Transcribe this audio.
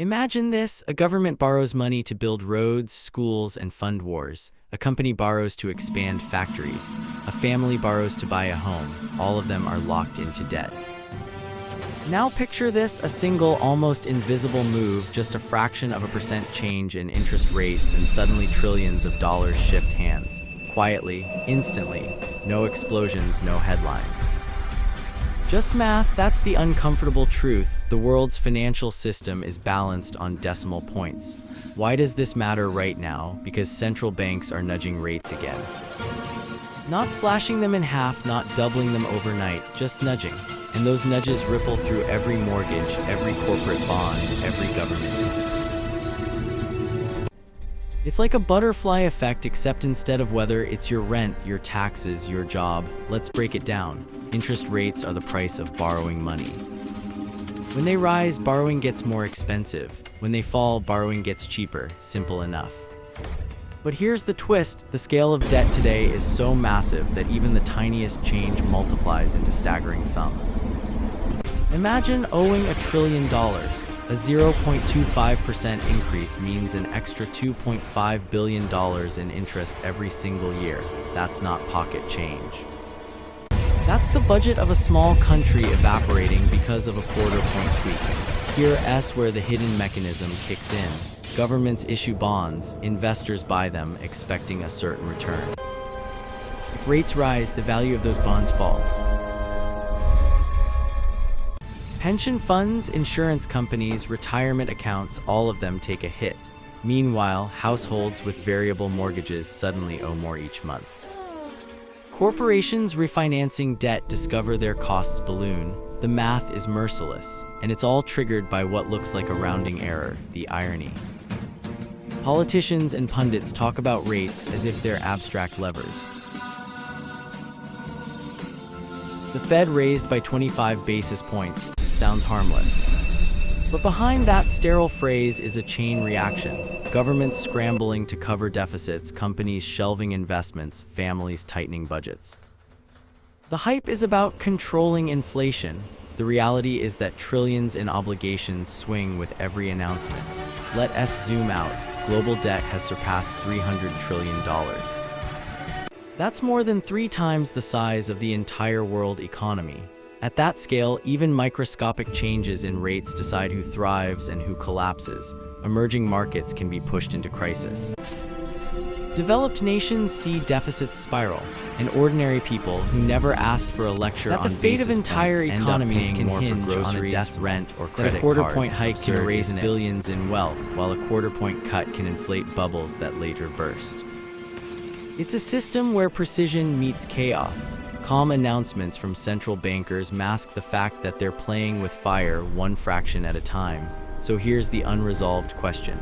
Imagine this: a government borrows money to build roads, schools, and fund wars. A company borrows to expand factories. A family borrows to buy a home. All of them are locked into debt. Now picture this: a single, almost invisible move, just a fraction of a percent change in interest rates, and suddenly trillions of dollars shift hands. Quietly, instantly. No explosions, no headlines. Just math. That's the uncomfortable truth. The world's financial system is balanced on decimal points. Why does this matter right now? Because central banks are nudging rates again. Not slashing them in half, not doubling them overnight, just nudging. And those nudges ripple through every mortgage, every corporate bond, every government. It's like a butterfly effect, except instead of weather, it's your rent, your taxes, your job. Let's break it down. Interest rates are the price of borrowing money. When they rise, borrowing gets more expensive. When they fall, borrowing gets cheaper. Simple enough. But here's the twist: the scale of debt today is so massive that even the tiniest change multiplies into staggering sums. Imagine owing $1 trillion. A 0.25% increase means an extra $2.5 billion in interest every single year. That's not pocket change. That's the budget of a small country evaporating because of a quarter-point tweak. Here's where the hidden mechanism kicks in. Governments issue bonds, investors buy them, expecting a certain return. If rates rise, the value of those bonds falls. Pension funds, insurance companies, retirement accounts, all of them take a hit. Meanwhile, households with variable mortgages suddenly owe more each month. Corporations refinancing debt discover their costs balloon. The math is merciless, and it's all triggered by what looks like a rounding error, the irony. Politicians and pundits talk about rates as if they're abstract levers. The Fed raised by 25 basis points. Sounds harmless. But behind that sterile phrase is a chain reaction. Governments scrambling to cover deficits, companies shelving investments, families tightening budgets. The hype is about controlling inflation. The reality is that trillions in obligations swing with every announcement. Let us zoom out. Global debt has surpassed $300 trillion. That's more than 3 times the size of the entire world economy. At that scale, even microscopic changes in rates decide who thrives and who collapses. Emerging markets can be pushed into crisis. Developed nations see deficits spiral, and ordinary people who never asked for a lecture on the fate of entire economies can hinge on a desk rent or that credit a quarter cards. point hike can erase Absurd, isn't it? Billions in wealth, while a quarter-point cut can inflate bubbles that later burst. It's a system where precision meets chaos. Calm announcements from central bankers mask the fact that they're playing with fire one fraction at a time. So here's the unresolved question.